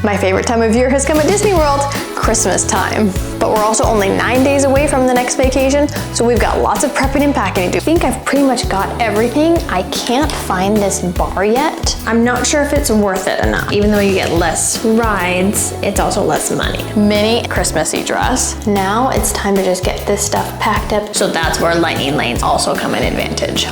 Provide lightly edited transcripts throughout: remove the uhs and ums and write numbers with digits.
My favorite time of year has come at Disney World, Christmas time. But we're also only 9 days away from the next vacation, so we've got lots of prepping and packing to do. I think I've pretty much got everything. I can't find this bar yet. I'm not sure if it's worth it enough. Even though you get less rides, it's also less money. Mini Christmassy dress. Now it's time to just get this stuff packed up. So that's where lightning lanes also come in advantage.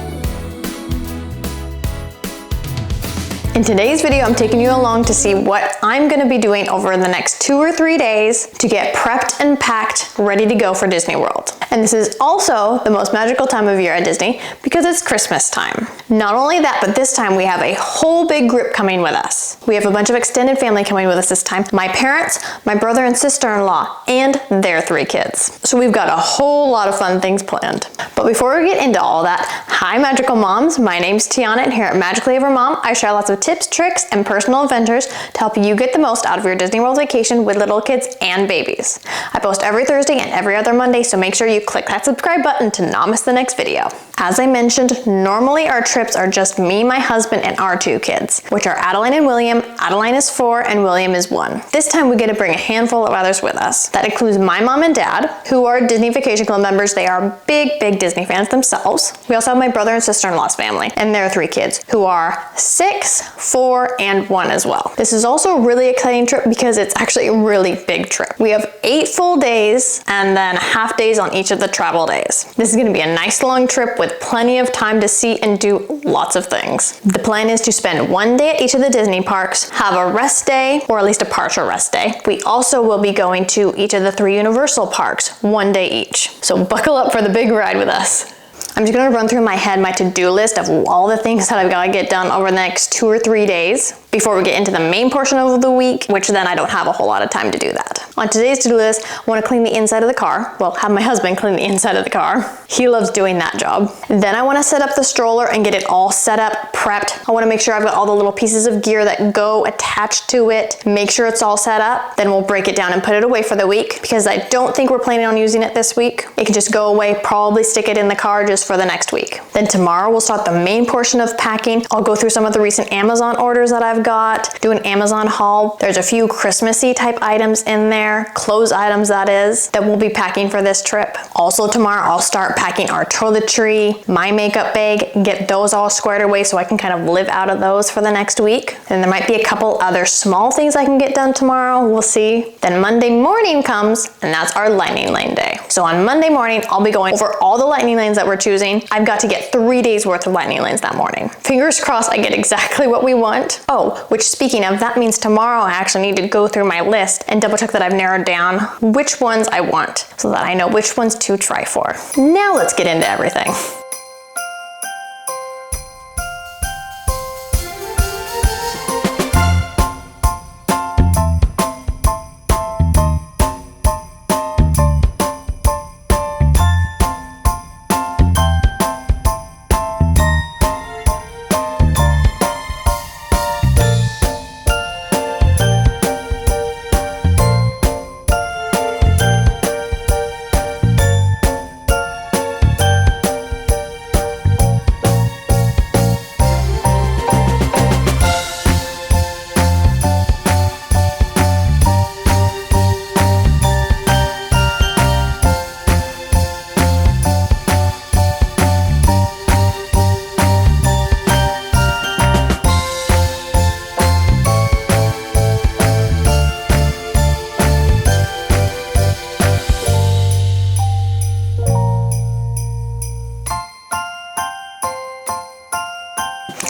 In today's video, I'm taking you along to see what I'm gonna be doing over the next 2 or 3 days to get prepped and packed, ready to go for Disney World. And this is also the most magical time of year at Disney because it's Christmas time. Not only that, but this time we have a whole big group coming with us. We have a bunch of extended family coming with us this time. My parents, my brother and sister-in-law, and their 3 kids. So we've got a whole lot of fun things planned. But before we get into all that, hi Magical Moms, my name's Tiana, and here at Magically Ever Mom, I share lots of tips, tricks, and personal adventures to help you get the most out of your Disney World vacation with little kids and babies. I post every Thursday and every other Monday, so make sure you click that subscribe button to not miss the next video. As I mentioned, normally our trips are just me, my husband, and our 2 kids, which are Adeline and William. Adeline is 4 and William is 1. This time we get to bring a handful of others with us. That includes my mom and dad, who are Disney Vacation Club members. They are big Disney fans themselves. We also have my brother and sister-in-law's family and their 3 kids, who are 6, 4, and 1 as well. This is also a really exciting trip because it's actually a really big trip. We have 8 full days and then half days on each of the travel days. This is gonna be a nice long trip with plenty of time to see and do lots of things. The plan is to spend 1 day at each of the Disney parks, have a rest day, or at least a partial rest day. We also will be going to each of the 3 Universal parks, 1 day each. So buckle up for the big ride with us. I'm just gonna run through my head my to-do list of all the things that I've gotta get done over the next 2 or 3 days before we get into the main portion of the week, which then I don't have a whole lot of time to do that. On today's to-do list, I wanna clean the inside of the car. Well, have my husband clean the inside of the car. He loves doing that job. Then I wanna set up the stroller and get it all set up, prepped. I wanna make sure I've got all the little pieces of gear that go attached to it, make sure it's all set up. Then we'll break it down and put it away for the week because I don't think we're planning on using it this week. It can just go away, probably stick it in the car just for the next week. Then tomorrow we'll start the main portion of packing. I'll go through some of the recent Amazon orders that I've got, do an Amazon haul. There's a few Christmassy type items in there, clothes items that is, that we'll be packing for this trip. Also tomorrow I'll start packing our toiletry, my makeup bag, get those all squared away so I can kind of live out of those for the next week. And there might be a couple other small things I can get done tomorrow, we'll see. Then Monday morning comes and that's our lightning lane day. So on Monday morning, I'll be going over all the lightning lanes that we're choosing. I've got to get 3 days worth of lightning lanes that morning. Fingers crossed I get exactly what we want. Oh, which speaking of, that means tomorrow I actually need to go through my list and double check that I've narrowed down which ones I want so that I know which ones to try for. Now let's get into everything.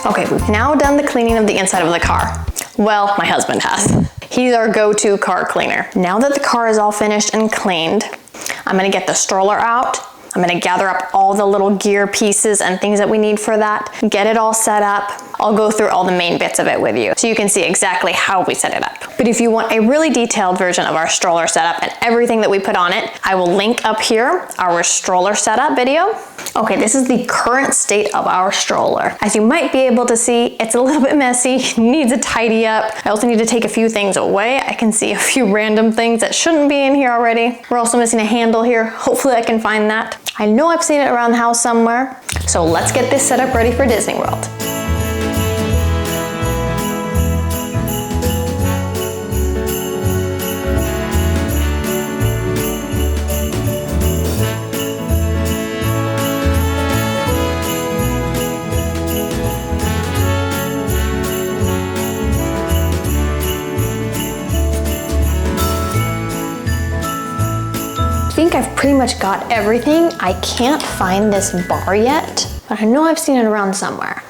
Okay, we've now done the cleaning of the inside of the car. Well, my husband has. He's our go-to car cleaner. Now that the car is all finished and cleaned, I'm gonna get the stroller out. I'm gonna gather up all the little gear pieces and things that we need for that, get it all set up. I'll go through all the main bits of it with you so you can see exactly how we set it up. But if you want a really detailed version of our stroller setup and everything that we put on it, I will link up here our stroller setup video. Okay, this is the current state of our stroller. As you might be able to see, it's a little bit messy, needs a tidy up. I also need to take a few things away. I can see a few random things that shouldn't be in here already. We're also missing a handle here. Hopefully I can find that. I know I've seen it around the house somewhere. So let's get this set up ready for Disney World. think I've pretty much got everything. I can't find this bar yet, but I know I've seen it around somewhere.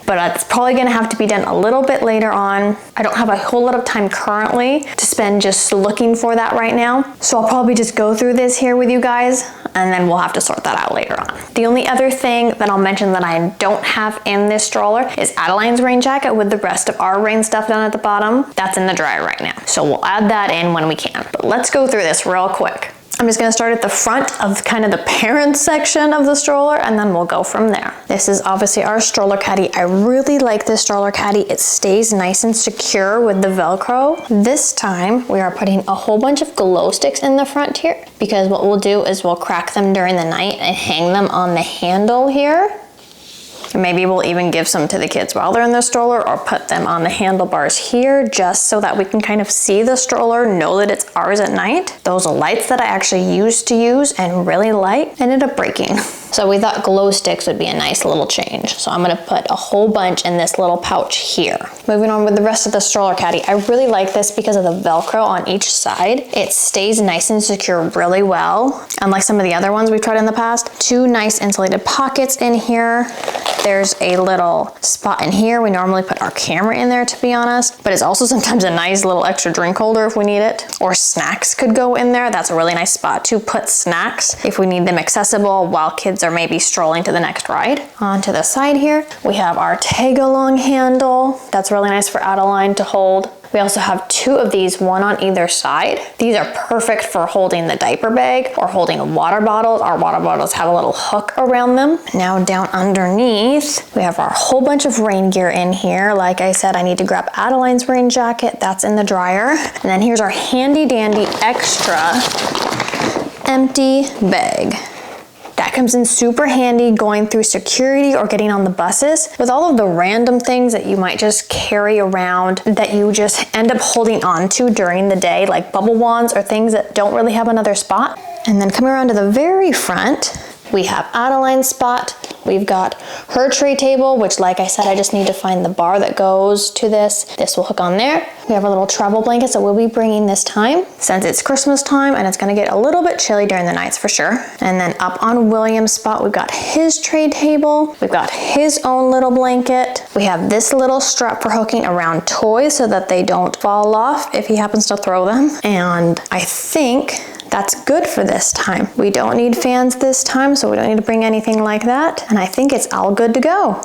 But it's probably gonna have to be done a little bit later on. I don't have a whole lot of time currently to spend just looking for that right now. So I'll probably just go through this here with you guys, and then we'll have to sort that out later on. The only other thing that I'll mention that I don't have in this stroller is Adeline's rain jacket with the rest of our rain stuff down at the bottom. That's in the dryer right now. So we'll add that in when we can. But let's go through this real quick. I'm just gonna start at the front of kind of the parent section of the stroller, and then we'll go from there. This is obviously our stroller caddy. I really like this stroller caddy. It stays nice and secure with the Velcro. This time we are putting a whole bunch of glow sticks in the front here, because what we'll do is we'll crack them during the night and hang them on the handle here. Maybe we'll even give some to the kids while they're in the stroller, or put them on the handlebars here just so that we can kind of see the stroller, know that it's ours at night. Those lights that I actually used to use and really like ended up breaking. So we thought glow sticks would be a nice little change. So I'm gonna put a whole bunch in this little pouch here. Moving on with the rest of the stroller caddy. I really like this because of the Velcro on each side. It stays nice and secure really well. Unlike some of the other ones we've tried in the past. Two nice insulated pockets in here. There's a little spot in here. We normally put our camera in there, to be honest, but it's also sometimes a nice little extra drink holder if we need it. Or snacks could go in there. That's a really nice spot to put snacks if we need them accessible while kids are maybe strolling to the next ride. Onto the side here, we have our tag-along handle. That's really nice for Adeline to hold. We also have two of these, one on either side. These are perfect for holding the diaper bag or holding water bottles. Our water bottles have a little hook around them. Now down underneath, we have our whole bunch of rain gear in here. Like I said, I need to grab Adeline's rain jacket. That's in the dryer. And then here's our handy dandy extra empty bag. That comes in super handy going through security or getting on the buses with all of the random things that you might just carry around that you just end up holding on to during the day, like bubble wands or things that don't really have another spot. And then coming around to the very front, we have Adeline's spot. We've got her tray table, which like I said, I just need to find the bar that goes to this. This will hook on there. We have our little travel blankets that we'll be bringing this time since it's Christmas time and it's gonna get a little bit chilly during the nights for sure. And then up on William's spot, we've got his tray table. We've got his own little blanket. We have this little strap for hooking around toys so that they don't fall off if he happens to throw them. And I think that's good for this time. We don't need fans this time, so we don't need to bring anything like that. And I think it's all good to go.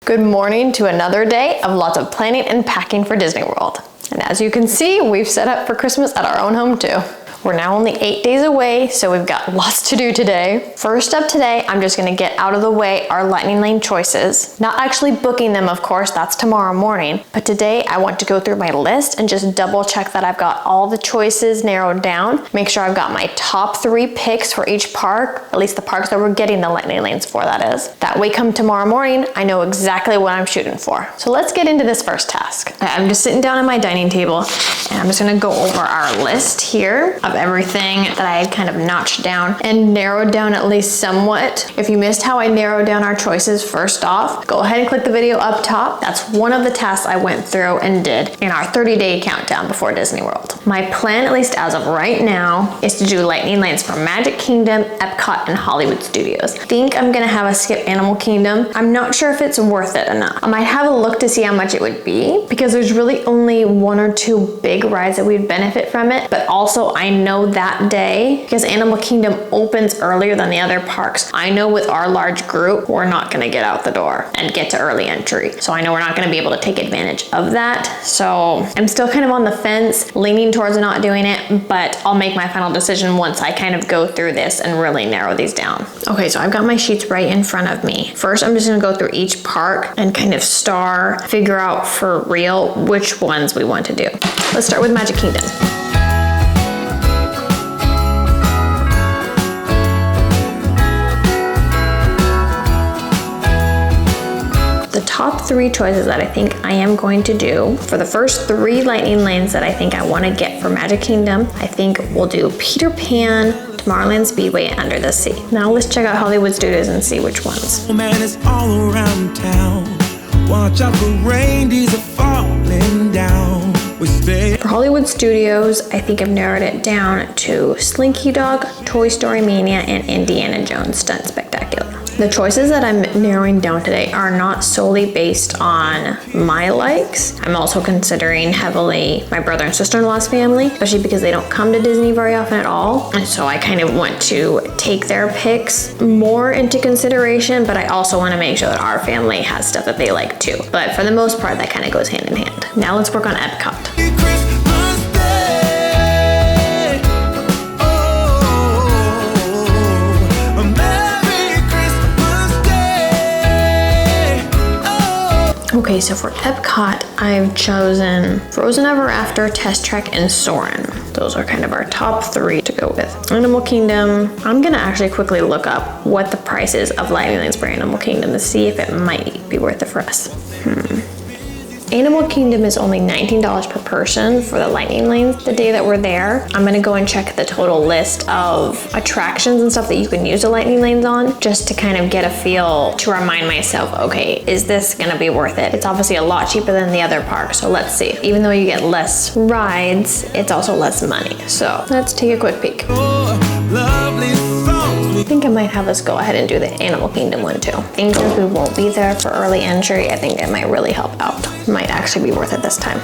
Good morning to another day of lots of planning and packing for Disney World. And as you can see, we've set up for Christmas at our own home too. We're now only 8 days away, so we've got lots to do today. First up today, I'm just gonna get out of the way our lightning lane choices. Not actually booking them, of course, that's tomorrow morning. But today I want to go through my list and just double check that I've got all the choices narrowed down. Make sure I've got my top 3 picks for each park, at least the parks that we're getting the lightning lanes for, that is. That way come tomorrow morning, I know exactly what I'm shooting for. So let's get into this first task. I'm just sitting down at my dining table and I'm just gonna go over our list here of everything that I had kind of notched down and narrowed down at least somewhat. If you missed how I narrowed down our choices first off, go ahead and click the video up top. That's one of the tasks I went through and did in our 30-day countdown before Disney World. My plan, at least as of right now, is to do lightning lanes for Magic Kingdom, Epcot, and Hollywood Studios. I think I'm gonna have a skip Animal Kingdom. I'm not sure if it's worth it enough. I might have a look to see how much it would be because there's really only 1 or 2 big rides that we'd benefit from it, but also I know that day, because Animal Kingdom opens earlier than the other parks, I know with our large group, we're not gonna get out the door and get to early entry. So I know we're not gonna be able to take advantage of that. So I'm still kind of on the fence, leaning towards not doing it, but I'll make my final decision once I kind of go through this and really narrow these down. Okay, so I've got my sheets right in front of me. First, I'm just gonna go through each park and kind of figure out for real which ones we want to do. Let's start with Magic Kingdom. The top 3 choices that I think I am going to do for the first 3 lightning lanes that I think I want to get for Magic Kingdom, I think we'll do Peter Pan, Tomorrowland Speedway, and Under the Sea. Now let's check out Hollywood Studios and see which ones. Man, it's all around town. Watch out for reindeers are falling down. For Hollywood Studios, I think I've narrowed it down to Slinky Dog, Toy Story Mania, and Indiana Jones Stunt Spectacular. The choices that I'm narrowing down today are not solely based on my likes. I'm also considering heavily my brother and sister-in-law's family, especially because they don't come to Disney very often at all. And so I kind of want to take their picks more into consideration, but I also want to make sure that our family has stuff that they like too. But for the most part, that kind of goes hand in hand. Now let's work on Epcot. Okay, so for Epcot, I've chosen Frozen Ever After, Test Track, and Soarin'. Those are kind of our top 3 to go with. Animal Kingdom, I'm gonna actually quickly look up what the price is of Lightning Lanes for Animal Kingdom to see if it might be worth it for us. Animal Kingdom is only $19 per person for the Lightning Lanes the day that we're there. I'm gonna go and check the total list of attractions and stuff that you can use the Lightning Lanes on, just to kind of get a feel to remind myself, okay, is this gonna be worth it? It's obviously a lot cheaper than the other parks, so let's see. Even though you get less rides, it's also less money. So let's take a quick peek. I think I might have us go ahead and do the Animal Kingdom one too. I think since we won't be there for early entry, I think it might really help out. Might actually be worth it this time.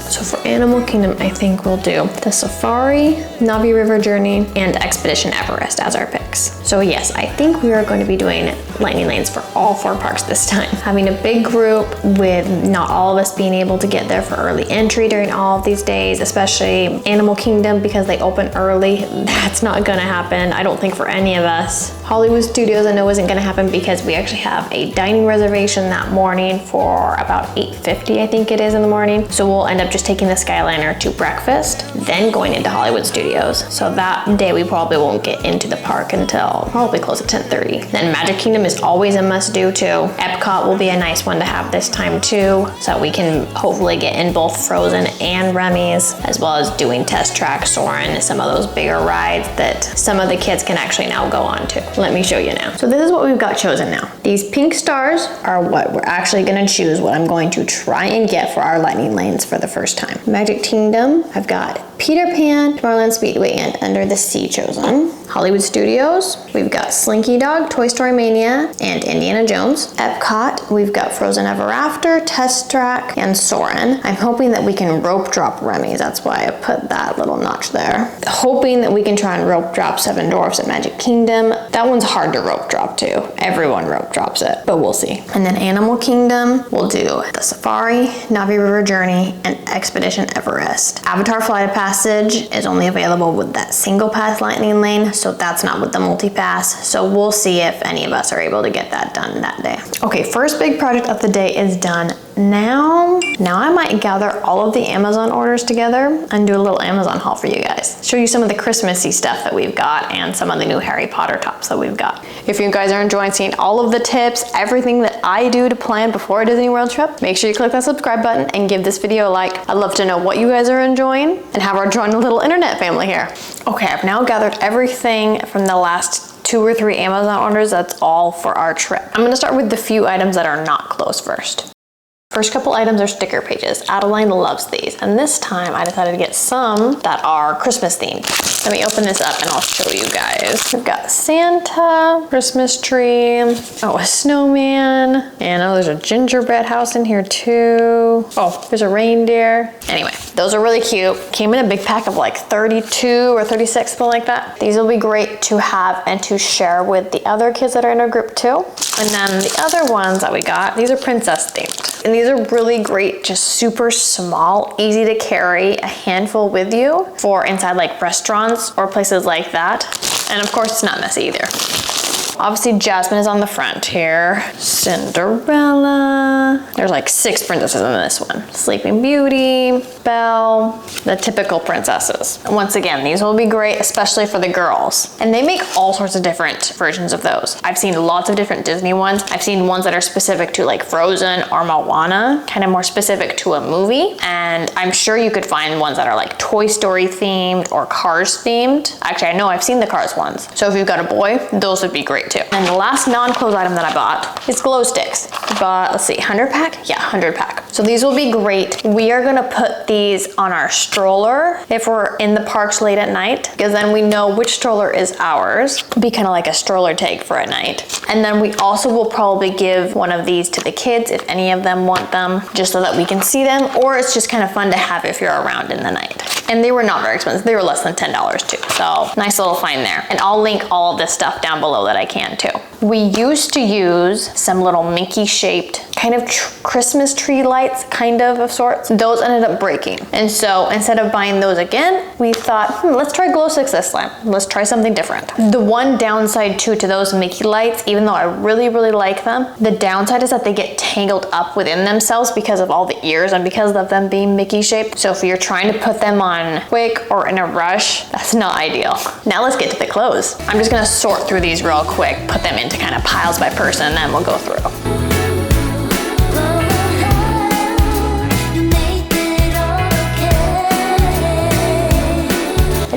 So for Animal Kingdom, I think we'll do the Safari, Navi River Journey, and Expedition Everest as our picks. So yes, I think we are going to be doing Lightning Lanes for all 4 parks this time. Having a big group with not all of us being able to get there for early entry during all of these days, especially Animal Kingdom because they open early, that's not gonna happen, I don't think, for any of us. Hollywood Studios I know isn't gonna happen because we actually have a dining reservation that morning for about 8:50, I think it is, in the morning. So we'll end up just taking the Skyliner to breakfast, then going into Hollywood Studios. So that day we probably won't get into the park until probably close to 10:30. Then Magic Kingdom is always a must do too. Epcot will be a nice one to have this time too, so we can hopefully get in both Frozen and Remy's, as well as doing Test Track, Soarin', some of those bigger rides that some of the kids can actually now go on to. Let me show you now. So this is what we've got chosen now. These pink stars are what we're actually gonna choose, what I'm going to try and get for our Lightning Lanes for the first time. Magic Kingdom, I've got Peter Pan, Tomorrowland Speedway, and Under the Sea chosen. Hollywood Studios, we've got Slinky Dog, Toy Story Mania, and Indiana Jones. Epcot, we've got Frozen Ever After, Test Track, and Soarin'. I'm hoping that we can rope drop Remy's, that's why I put that little notch there. Hoping that we can try and rope drop Seven Dwarfs at Magic Kingdom. That one's hard to rope drop too. Everyone rope drops it, but we'll see. And then Animal Kingdom, we'll do the Safari, Navi River Journey, and Expedition Everest. Avatar Flight of Passage is only available with that single pass Lightning Lane, so that's not with the multi-pass. So we'll see if any of us are able to get that done that day. Okay, first big project of the day is done. Now I might gather all of the Amazon orders together and do a little Amazon haul for you guys. Show you some of the Christmassy stuff that we've got and some of the new Harry Potter tops that we've got. If you guys are enjoying seeing all of the tips, everything that I do to plan before a Disney World trip, make sure you click that subscribe button and give this video a like. I'd love to know what you guys are enjoying and have our joint little internet family here. Okay, I've now gathered everything from the last 2 or 3 Amazon orders. That's all for our trip. I'm gonna start with the few items that are not closed first. First couple items are sticker pages. Adeline loves these, and this time I decided to get some that are Christmas themed. Let me open this up and I'll show you guys. We've got Santa, Christmas tree, oh, a snowman, and oh, there's a gingerbread house in here too. Oh, there's a reindeer. Anyway, those are really cute. Came in a big pack of like 32 or 36, something like that. These will be great to have and to share with the other kids that are in our group too. And then the other ones that we got, these are princess themed. And these are really great, just super small, easy to carry, a handful with you for inside like restaurants or places like that. And of course, it's not messy either. Obviously, Jasmine is on the front here. Cinderella. There's like 6 princesses in this one. Sleeping Beauty, Belle, the typical princesses. And once again, these will be great, especially for the girls. And they make all sorts of different versions of those. I've seen lots of different Disney ones. I've seen ones that are specific to like Frozen or Moana, kind of more specific to a movie. And I'm sure you could find ones that are like Toy Story themed or Cars themed. Actually, I know I've seen the Cars ones. So if you've got a boy, those would be great great too. And the last non-clothes item that I bought is glow sticks. I bought, let's see, 100 pack? Yeah, 100 pack. So these will be great. We are gonna put these on our stroller if we're in the parks late at night, because then we know which stroller is ours. It'll be kind of like a stroller tag for at night. And then we also will probably give one of these to the kids if any of them want them, just so that we can see them, or it's just kind of fun to have if you're around in the night. And they were not very expensive. They were less than $10 too. So nice little find there. And I'll link all of this stuff down below that I can too. We used to use some little Mickey shaped kind of Christmas tree lights, kind of sorts. Those ended up breaking. And so instead of buying those again, we thought, let's try glow sticks this time. Let's try something different. The one downside too to those Mickey lights, even though I really, really like them, the downside is that they get tangled up within themselves because of all the ears and because of them being Mickey shaped. So if you're trying to put them on quick or in a rush, that's not ideal. Now let's get to the clothes. I'm just gonna sort through these real quick, put them into kind of piles by person, and then we'll go through.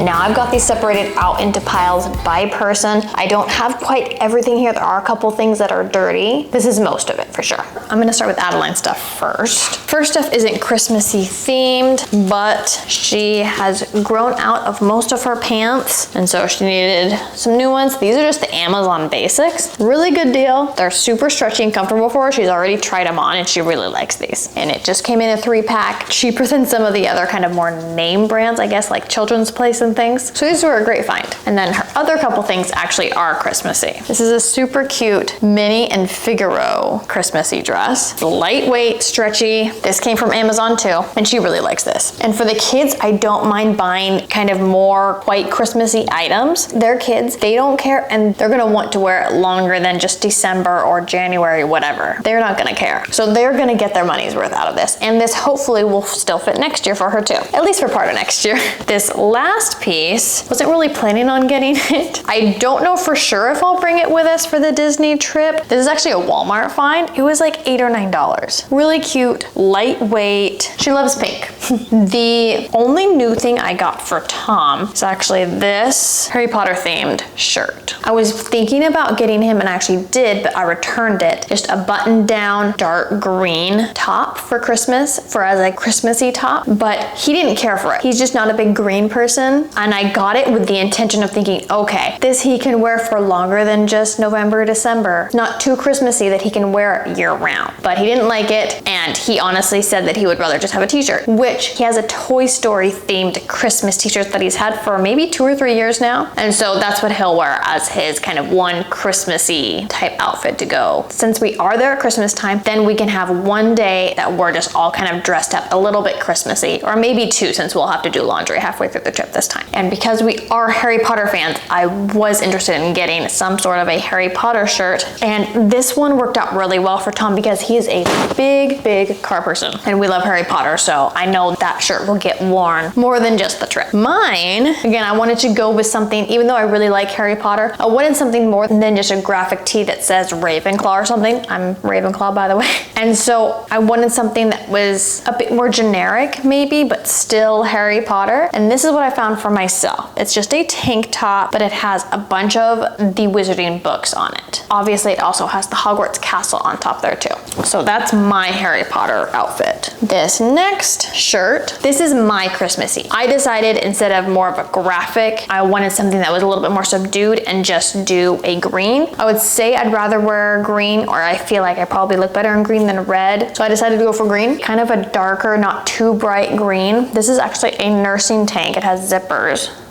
Now I've got these separated out into piles by person. I don't have quite everything here. There are a couple things that are dirty. This is most of it for sure. I'm gonna start with Adeline's stuff first. First stuff isn't Christmassy themed, but she has grown out of most of her pants, and so she needed some new ones. These are just the Amazon basics. Really good deal. They're super stretchy and comfortable for her. She's already tried them on and she really likes these. And it just came in a 3-pack, cheaper than some of the other kind of more name brands, I guess, like Children's Place and things. So these were a great find. And then her other couple things actually are Christmassy. This is a super cute Minnie and Figaro Christmassy dress. Lightweight, stretchy. This came from Amazon too, and she really likes this. And for the kids, I don't mind buying kind of more quite Christmassy items. They're kids, they don't care, and they're gonna want to wear it longer than just December or January, whatever. They're not gonna care. So they're gonna get their money's worth out of this. And this hopefully will still fit next year for her too. At least for part of next year. This last piece, wasn't really planning on getting it. I don't know for sure if I'll bring it with us for the Disney trip. This is actually a Walmart find. It was like $8 or $9. Really cute, lightweight. She loves pink. The only new thing I got for Tom is actually this Harry Potter themed shirt. I was thinking about getting him, and I actually did, but I returned it. Just a button down dark green top for Christmas, for as a Christmassy top, but he didn't care for it. He's just not a big green person. And I got it with the intention of thinking, okay, this he can wear for longer than just November, December. Not too Christmassy that he can wear it year round. But he didn't like it, and he honestly said that he would rather just have a t-shirt, which he has a Toy Story themed Christmas t-shirt that he's had for maybe 2 or 3 years now. And so that's what he'll wear as his kind of one Christmassy type outfit to go. Since we are there at Christmas time, then we can have one day that we're just all kind of dressed up a little bit Christmassy, or maybe 2 since we'll have to do laundry halfway through the trip this time. And because we are Harry Potter fans, I was interested in getting some sort of a Harry Potter shirt. And this one worked out really well for Tom because he is a big, big car person. And we love Harry Potter, so I know that shirt will get worn more than just the trip. Mine, again, I wanted to go with something, even though I really like Harry Potter, I wanted something more than just a graphic tee that says Ravenclaw or something. I'm Ravenclaw, by the way. And so I wanted something that was a bit more generic, maybe, but still Harry Potter. And this is what I found for myself. It's just a tank top, but it has a bunch of the Wizarding books on it. Obviously, it also has the Hogwarts castle on top there too. So that's my Harry Potter outfit. This next shirt, this is my Christmassy. I decided instead of more of a graphic, I wanted something that was a little bit more subdued and just do a green. I would say I'd rather wear green, or I feel like I probably look better in green than red. So I decided to go for green, kind of a darker, not too bright green. This is actually a nursing tank. It has zippers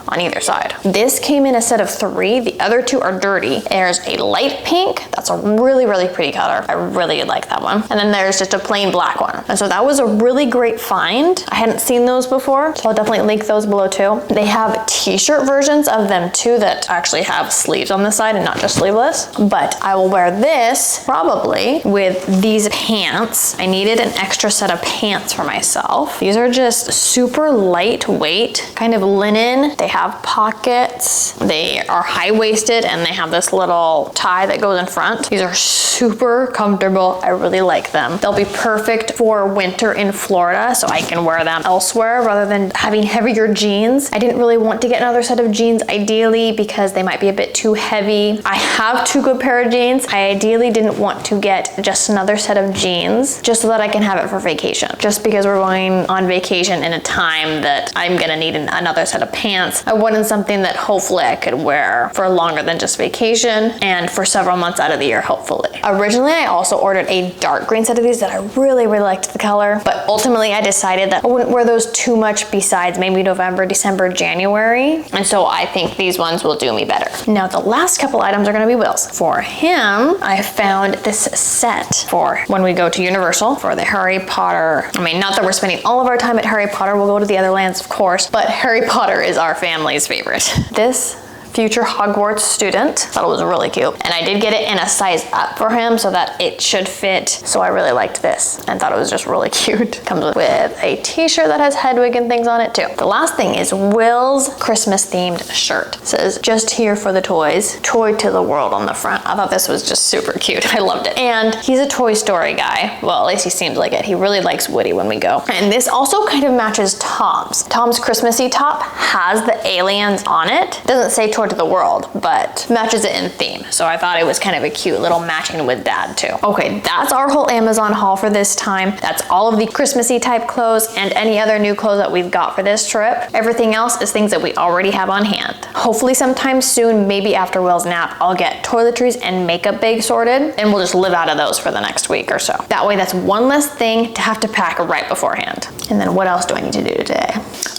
on either side. This came in a set of 3. The other 2 are dirty. There's a light pink. That's a really, really pretty color. I really like that one. And then there's just a plain black one. And so that was a really great find. I hadn't seen those before, so I'll definitely link those below too. They have t-shirt versions of them too that actually have sleeves on the side and not just sleeveless. But I will wear this probably with these pants. I needed an extra set of pants for myself. These are just super lightweight, kind of linen. They have pockets. They are high-waisted and they have this little tie that goes in front. These are super comfortable. I really like them. They'll be perfect for winter in Florida, so I can wear them elsewhere rather than having heavier jeans. I didn't really want to get another set of jeans ideally because they might be a bit too heavy. I have 2 good pair of jeans. I ideally didn't want to get just another set of jeans just so that I can have it for vacation. Just because we're going on vacation in a time that I'm gonna need another set of pants, I wanted something that hopefully I could wear for longer than just vacation and for several months out of the year, hopefully. Originally, I also ordered a dark green set of these that I really liked the color, but ultimately I decided that I wouldn't wear those too much besides maybe November, December, January, and so I think these ones will do me better. Now, the last couple items are gonna be Will's. For him, I found this set for when we go to Universal for the Harry Potter. I mean, not that we're spending all of our time at Harry Potter, we'll go to the other lands, of course, but Harry Potter is our family's favorite. This future Hogwarts student. Thought it was really cute. And I did get it in a size up for him so that it should fit. So I really liked this and thought it was just really cute. Comes with a t-shirt that has Hedwig and things on it too. The last thing is Will's Christmas themed shirt. It says, "Just here for the toys, toy to the world" on the front. I thought this was just super cute. I loved it. And he's a Toy Story guy. Well, at least he seems like it. He really likes Woody when we go. And this also kind of matches Tom's. Tom's Christmassy top has the aliens on it. It doesn't say Toy to the World, but matches it in theme. So I thought it was kind of a cute little matching with Dad too. Okay, that's our whole Amazon haul for this time. That's all of the Christmassy type clothes and any other new clothes that we've got for this trip. Everything else is things that we already have on hand. Hopefully sometime soon, maybe after Will's nap, I'll get toiletries and makeup bags sorted and we'll just live out of those for the next week or so. That way that's one less thing to have to pack right beforehand. And then what else do I need to do today?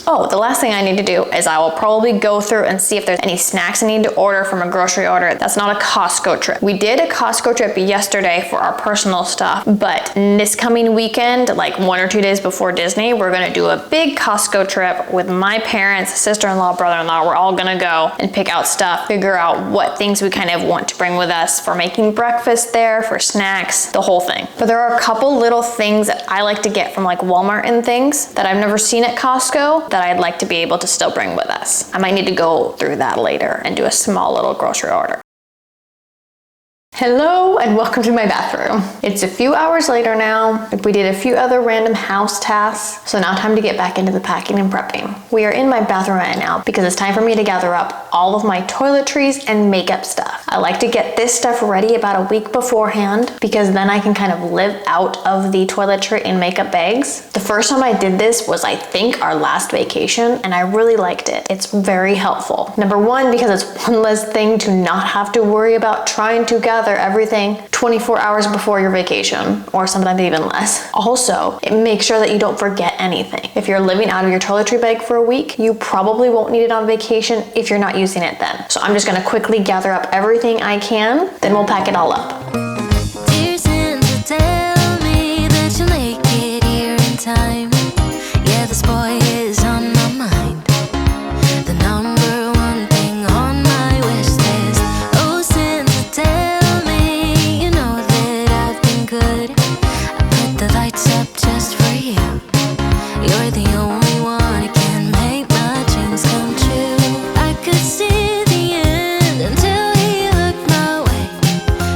Oh, the last thing I need to do is I will probably go through and see if there's any snacks I need to order from a grocery order. That's not a Costco trip. We did a Costco trip yesterday for our personal stuff, but this coming weekend, like 1 or 2 days before Disney, we're gonna do a big Costco trip with my parents, sister-in-law, brother-in-law. We're all gonna go and pick out stuff, figure out what things we kind of want to bring with us for making breakfast there, for snacks, the whole thing. But there are a couple little things that I like to get from like Walmart and things that I've never seen at Costco that I'd like to be able to still bring with us. I might need to go through that later and do a small little grocery order. Hello and welcome to my bathroom. It's a few hours later now. We did a few other random house tasks, so now time to get back into the packing and prepping. We are in my bathroom right now because it's time for me to gather up all of my toiletries and makeup stuff. I like to get this stuff ready about a week beforehand because then I can kind of live out of the toiletry and makeup bags. The first time I did this was, I think, our last vacation, and I really liked it. It's very helpful. Number one, because it's one less thing to not have to worry about trying to gather everything 24 hours before your vacation, or sometimes even less. Also, it makes sure that you don't forget anything. If you're living out of your toiletry bag for a week, you probably won't need it on vacation if you're not using it then. So I'm just gonna quickly gather up everything I can, then we'll pack it all up. Dear Santa, tell me that you'll make it here in time. Yeah, this boy is on my mind. The number one thing on my wish list. Oh, Santa, tell me you know that I've been good. I put the lights up just for you. You're the only one who can make my dreams come true. I could see the end until he looked my way.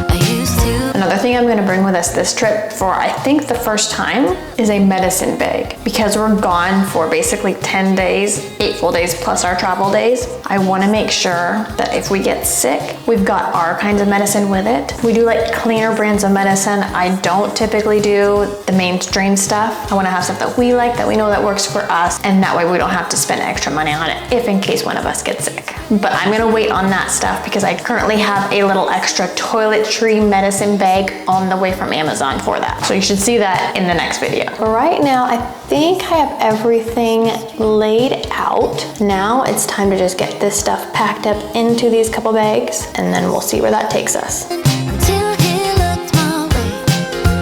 I used to. Another thing I'm gonna bring with us this trip for, I think, the first time is a medicine bag. Because we're gone for basically 10 days, 8 full days plus our travel days, I wanna make sure that if we get sick, we've got our kinds of medicine with it. We do like cleaner brands of medicine. I don't typically do the mainstream stuff. I wanna have stuff that we like, that we know that works for us, and that way we don't have to spend extra money on it if in case one of us gets sick. But I'm gonna wait on that stuff because I currently have a little extra toiletry medicine bag on the way from Amazon for that. So you should see that in the next video. Right now, I think I have everything laid out. Now it's time to just get this stuff packed up into these couple bags, and then we'll see where that takes us. Until he looked my way.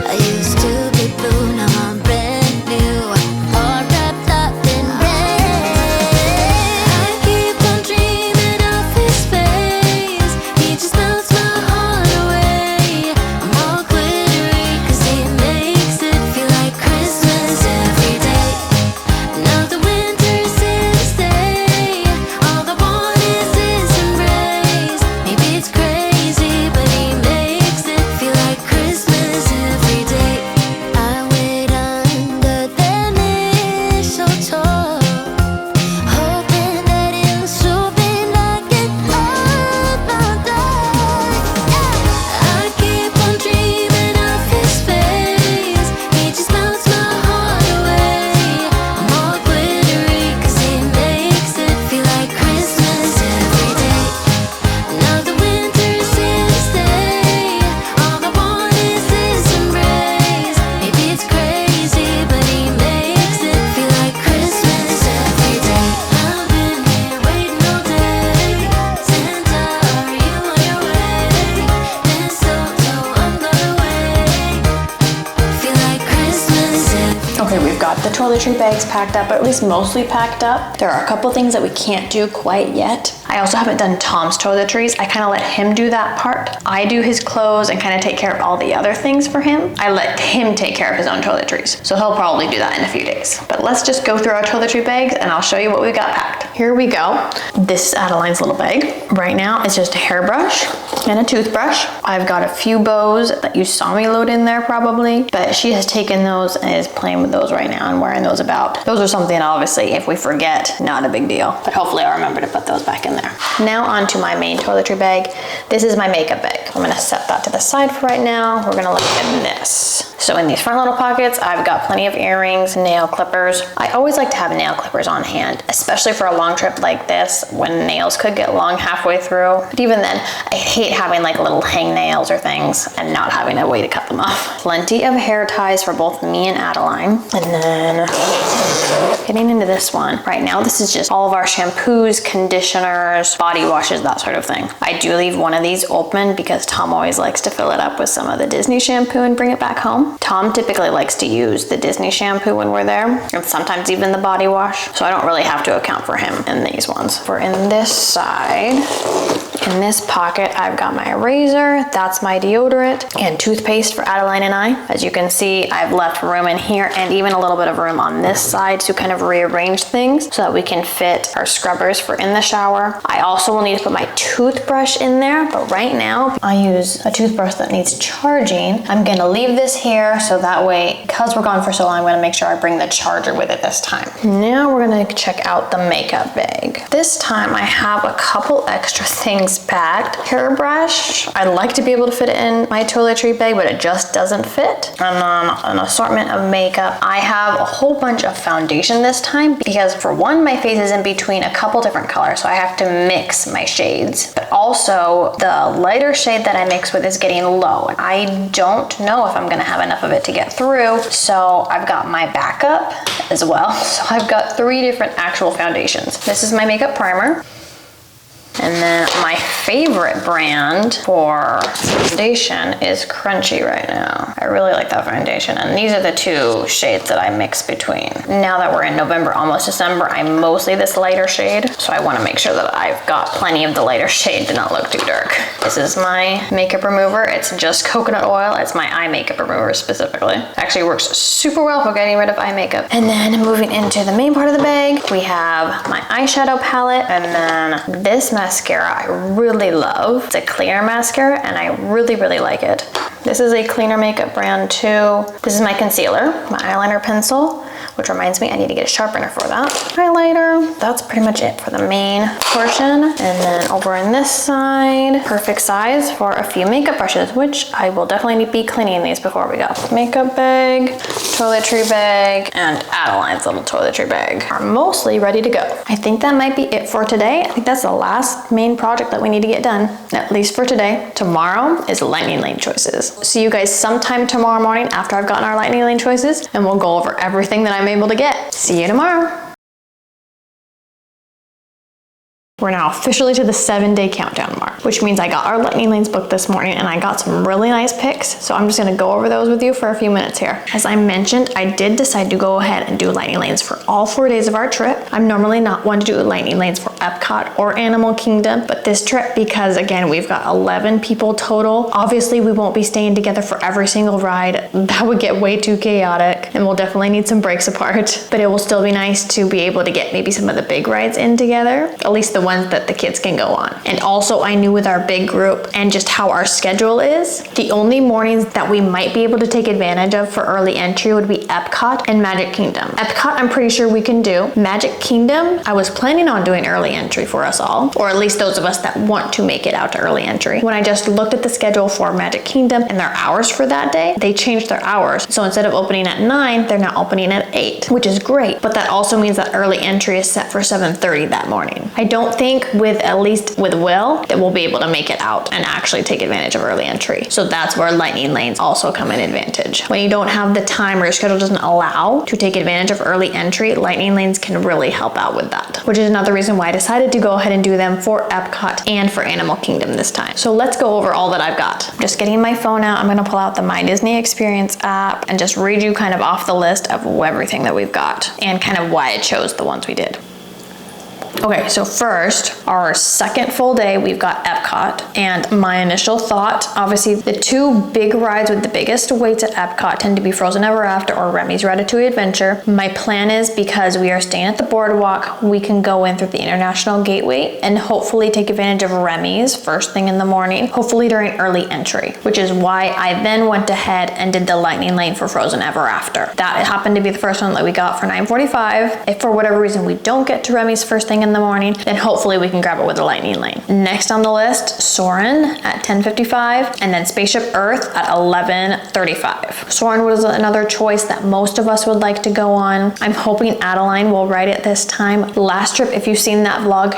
I used to be blue, now I'm brand new. All wrapped up in red. I keep on dreaming of his face. He just melts my heart away. I'm all glittery 'cause he makes it feel like Christmas every day. Now the winter's here to stay. All the have the toiletry bags packed up, or at least mostly packed up. There are a couple things that we can't do quite yet. I also haven't done Tom's toiletries. I kind of let him do that part. I do his clothes and kind of take care of all the other things for him. I let him take care of his own toiletries. So he'll probably do that in a few days. But let's just go through our toiletry bags and I'll show you what we got packed. Here we go. This is Adeline's little bag. Right now it's just a hairbrush and a toothbrush. I've got a few bows that you saw me load in there probably, but she has taken those and is playing with those right now and wearing those about. Those are something obviously if we forget, not a big deal, but hopefully I'll remember to put those back in there. Now onto my main toiletry bag. This is my makeup bag. I'm gonna set that to the side for right now. We're gonna look at this. So in these front little pockets, I've got plenty of earrings, nail clippers. I always like to have nail clippers on hand, especially for a long trip like this when nails could get long halfway through. But even then, I hate having like little hang nails or things and not having a way to cut them off. Plenty of hair ties for both me and Adeline. And then getting into this one. Right now, this is just all of our shampoos, conditioners, body washes, that sort of thing. I do leave one of these open because Tom always likes to fill it up with some of the Disney shampoo and bring it back home. Tom typically likes to use the Disney shampoo when we're there, and sometimes even the body wash, so I don't really have to account for him in these ones. For in this side, in this pocket, I've got my razor, that's my deodorant, and toothpaste for Adeline and I. As you can see, I've left room in here and even a little bit of room on this side to kind of rearrange things so that we can fit our scrubbers for in the shower. I also will need to put my toothbrush in there, but right now I use a toothbrush that needs charging. I'm gonna leave this here so that way, because we're gone for so long, I'm gonna make sure I bring the charger with it this time. Now we're gonna check out the makeup bag. This time I have a couple extra things packed. Hairbrush, I'd like to be able to fit it in my toiletry bag, but it just doesn't fit. And then an assortment of makeup. I have a whole bunch of foundation this time because for one, my face is in between a couple different colors, so I have to mix my shades. But also the lighter shade that I mix with is getting low. I don't know if I'm gonna have enough of it to get through, so I've got my backup as well. So I've got 3 different actual foundations. This is my makeup primer. And then my favorite brand for foundation is Crunchy right now. I really like that foundation. And these are the 2 shades that I mix between. Now that we're in November, almost December, I'm mostly this lighter shade. So I wanna make sure that I've got plenty of the lighter shade to not look too dark. This is my makeup remover. It's just coconut oil. It's my eye makeup remover specifically. It actually works super well for getting rid of eye makeup. And then moving into the main part of the bag, we have my eyeshadow palette and then this mascara I really love. It's a clear mascara and I really, really like it. This is a cleaner makeup brand too. This is my concealer, my eyeliner pencil, which reminds me I need to get a sharpener for that. Highlighter, that's pretty much it for the main portion. And then over in this side, perfect size for a few makeup brushes, which I will definitely be cleaning these before we go. Makeup bag, toiletry bag, and Adeline's little toiletry bag are mostly ready to go. I think that might be it for today. I think that's the last main project that we need to get done, at least for today. Tomorrow is lightning lane choices. See you guys sometime tomorrow morning after I've gotten our lightning lane choices, and we'll go over everything that I'm able to get. See you tomorrow. We're now officially to the 7-day countdown mark, which means I got our lightning lanes booked this morning and I got some really nice pics. So I'm just gonna go over those with you for a few minutes here. As I mentioned, I did decide to go ahead and do lightning lanes for all 4 days of our trip. I'm normally not one to do lightning lanes for Epcot or Animal Kingdom, but this trip, because again, we've got 11 people total, obviously we won't be staying together for every single ride. That would get way too chaotic and we'll definitely need some breaks apart, but it will still be nice to be able to get maybe some of the big rides in together, at least the ones that the kids can go on. And also I knew with our big group and just how our schedule is, the only mornings that we might be able to take advantage of for early entry would be Epcot and Magic Kingdom. Epcot, I'm pretty sure we can do. Magic Kingdom, I was planning on doing early entry for us all, or at least those of us that want to make it out to early entry. When I just looked at the schedule for Magic Kingdom and their hours for that day, they changed their hours. So instead of opening at 9, they're now opening at 8, which is great. But that also means that early entry is set for 7:30 that morning. I don't think at least with Will, that we'll be able to make it out and actually take advantage of early entry. So that's where lightning lanes also come in advantage. When you don't have the time or your schedule doesn't allow to take advantage of early entry, lightning lanes can really help out with that, which is another reason why I decided to go ahead and do them for Epcot and for Animal Kingdom this time. So let's go over all that I've got. Just getting my phone out, I'm gonna pull out the My Disney Experience app and just read you kind of off the list of everything that we've got and kind of why I chose the ones we did. Okay, so first, our second full day, we've got Epcot, and my initial thought, obviously the two big rides with the biggest waits at Epcot tend to be Frozen Ever After or Remy's Ratatouille Adventure. My plan is, because we are staying at the boardwalk, we can go in through the International Gateway and hopefully take advantage of Remy's first thing in the morning, hopefully during early entry, which is why I then went ahead and did the Lightning Lane for Frozen Ever After. That happened to be the first one that we got for $9.45. If for whatever reason we don't get to Remy's first thing in the morning, then hopefully we can grab it with a Lightning Lane. Next on the list, Soarin' at 10:55, and then Spaceship Earth at 11:35. Soarin' was another choice that most of us would like to go on. I'm hoping Adeline will ride it this time. Last trip, if you've seen that vlog,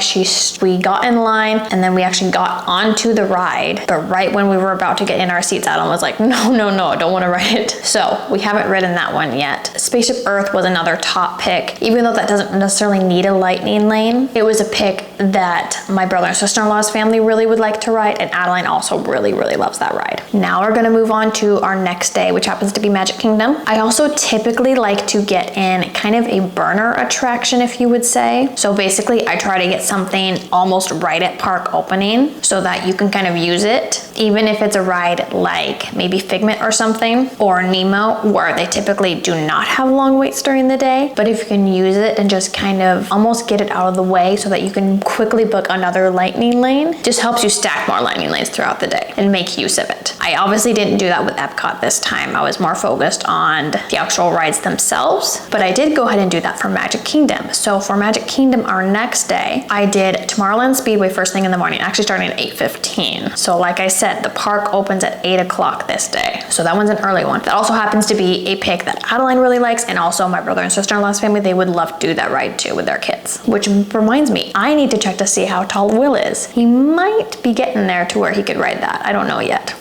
we got in line and then we actually got onto the ride, but right when we were about to get in our seats, Adeline was like, no, I don't want to ride it. So we haven't ridden that one yet. Spaceship Earth was another top pick, even though that doesn't necessarily need a Lightning Lane. It was a pick that my brother and sister-in-law's family really would like to ride, and Adeline also really loves that ride. Now we're gonna move on to our next day, which happens to be Magic Kingdom. I also typically like to get in kind of a burner attraction, if you would say. So basically I try to get something almost right at park opening so that you can kind of use it, even if it's a ride like maybe Figment or something, or Nemo, where they typically do not have long waits during the day. But if you can use it and just kind of almost get it out of the way so that you can quickly book another Lightning Lane, just helps you stack more Lightning Lanes throughout the day and make use of it. I obviously didn't do that with Epcot this time. I was more focused on the actual rides themselves, but I did go ahead and do that for Magic Kingdom. So for Magic Kingdom, our next day, I did Tomorrowland Speedway first thing in the morning, actually starting at 8:15. So like I said, the park opens at 8 o'clock this day. So that one's an early one. That also happens to be a pick that Adeline really likes, and also my brother and sister-in-law's family, they would love to do that ride too with their kids. Which reminds me, I need to check to see how tall Will is. He might be getting there to where he could ride that. I don't know yet.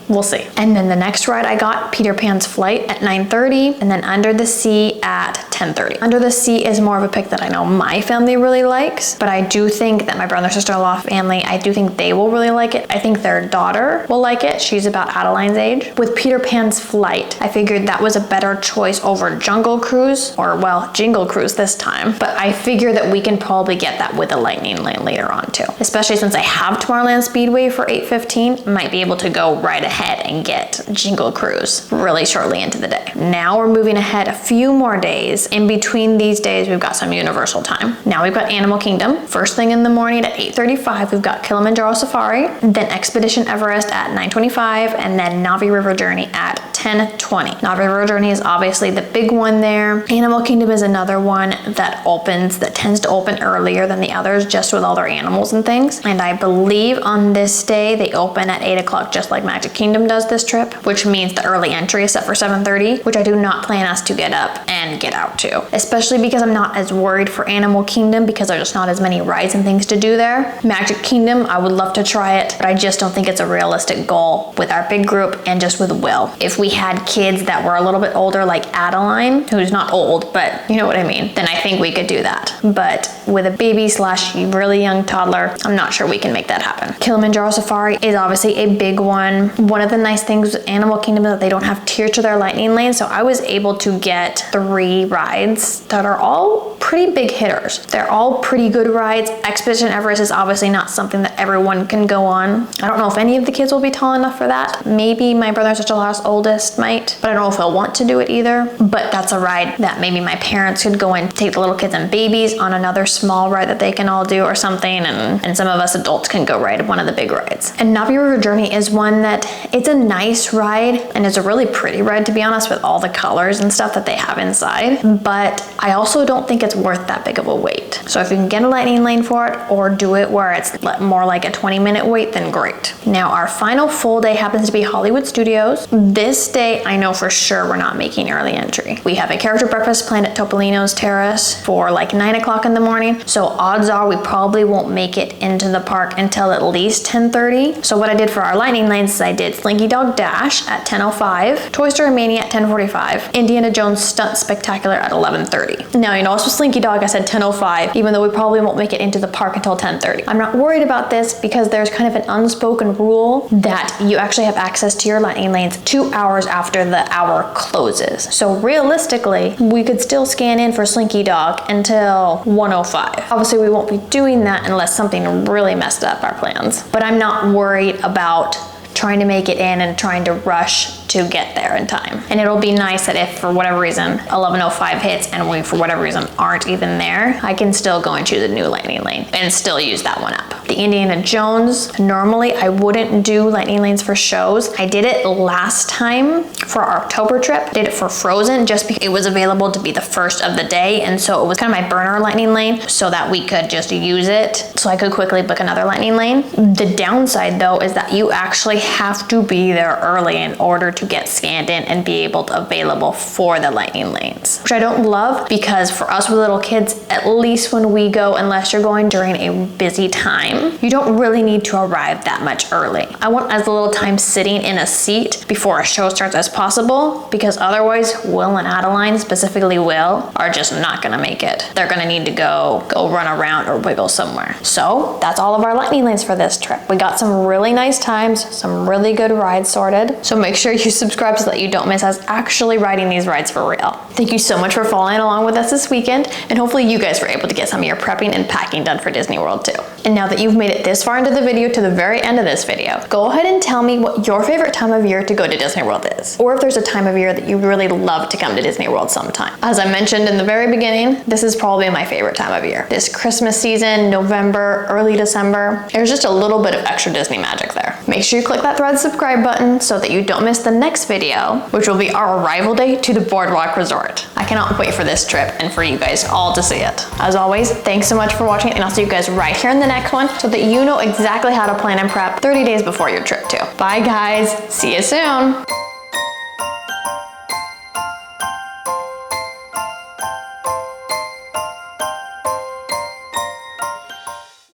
We'll see. And then the next ride I got, Peter Pan's Flight at 9:30, and then Under the Sea at 10:30. Under the Sea is more of a pick that I know my family really likes, but I do think that my brother and sister-in-law family, I do think they will really like it. I think their daughter will like it. She's about Adeline's age. With Peter Pan's Flight, I figured that was a better choice over Jungle Cruise, or well, Jingle Cruise this time, but I figure that we can probably get that with a Lightning Lane later on too. Especially since I have Tomorrowland Speedway for 8:15, might be able to go right ahead and get Jingle Cruise really shortly into the day. Now we're moving ahead a few more days. In between these days, we've got some Universal time. Now we've got Animal Kingdom. First thing in the morning at 8:35, we've got Kilimanjaro Safari, then Expedition Everest at 9:25, and then Navi River Journey at 10:20. Navi River Journey is obviously the big one there. Animal Kingdom is another one that tends to open earlier than the others, just with all their animals and things. And I believe on this day, they open at 8 o'clock, just like Magic Kingdom does this trip, which means the early entry is set for 7:30, which I do not plan us to get up and get out to, especially because I'm not as worried for Animal Kingdom because there's just not as many rides and things to do there. Magic Kingdom, I would love to try it, but I just don't think it's a realistic goal with our big group and just with Will. If we had kids that were a little bit older, like Adeline, who's not old, but you know what I mean, then I think we could do that. But with a baby / really young toddler, I'm not sure we can make that happen. Kilimanjaro Safari is obviously a big one. One of the nice things with Animal Kingdom is that they don't have tiers to their Lightning Lane, so I was able to get 3 rides that are all pretty big hitters. They're all pretty good rides. Expedition Everest is obviously not something that everyone can go on. I don't know if any of the kids will be tall enough for that. Maybe my brother and sister-in-law's oldest might, but I don't know if he'll want to do it either. But that's a ride that maybe my parents could go and take the little kids and babies on another small ride that they can all do or something, and some of us adults can go ride one of the big rides. And Navi River Journey is one that it's a nice ride, and it's a really pretty ride, to be honest, with all the colors and stuff that they have inside. But I also don't think it's worth that big of a wait. So if you can get a Lightning Lane for it, or do it where it's more like a 20-minute wait, then great. Now our final full day happens to be Hollywood Studios. This day, I know for sure we're not making early entry. We have a character breakfast planned at Topolino's Terrace for like 9 o'clock in the morning. So odds are we probably won't make it into the park until at least 10:30. So what I did for our lightning lanes is I did Slinky Dog Dash at 10:05, Toy Story Mania at 10:45, Indiana Jones Stunt Spectacular at 11:30. Now, you notice with Slinky Dog I said 10:05, even though we probably won't make it into the park until 10:30. I'm not worried about this because there's kind of an unspoken rule that you actually have access to your lightning lanes 2 hours after the hour closes. So realistically, we could still scan in for Slinky Dog until 1:05. Obviously, we won't be doing that unless something really messed up our plans. But I'm not worried about trying to make it in and trying to rush to get there in time. And it'll be nice that if for whatever reason 11:05 hits and we for whatever reason aren't even there, I can still go and choose a new lightning lane and still use that one up. The Indiana Jones, normally I wouldn't do lightning lanes for shows. I did it last time for our October trip. I did it for Frozen just because it was available to be the first of the day, and so it was kind of my burner lightning lane so that we could just use it so I could quickly book another lightning lane. The downside though is that you actually have to be there early in order to get scanned in and be able to available for the lightning lanes, which I don't love because for us with little kids, at least when we go, unless you're going during a busy time, you don't really need to arrive that much early. I want as little time sitting in a seat before a show starts as possible, because otherwise Will and Adeline, specifically Will, are just not gonna make it. They're gonna need to go run around or wiggle somewhere. So that's all of our lightning lanes for this trip. We got some really nice times, some really good rides sorted. So make sure you subscribe so that you don't miss us actually riding these rides for real. Thank you so much for following along with us this weekend, and hopefully you guys were able to get some of your prepping and packing done for Disney World too. And now that you've made it this far into the video, to the very end of this video, go ahead and tell me what your favorite time of year to go to Disney World is, or if there's a time of year that you really love to come to Disney World sometime. As I mentioned in the very beginning, this is probably my favorite time of year. This Christmas season, November, early December, there's just a little bit of extra Disney magic there. Make sure you click that red subscribe button so that you don't miss the next video, which will be our arrival day to the Boardwalk Resort. I cannot wait for this trip and for you guys all to see it. As always, thanks so much for watching, and I'll see you guys right here in the next one so that you know exactly how to plan and prep 30 days before your trip too. Bye guys, see you soon.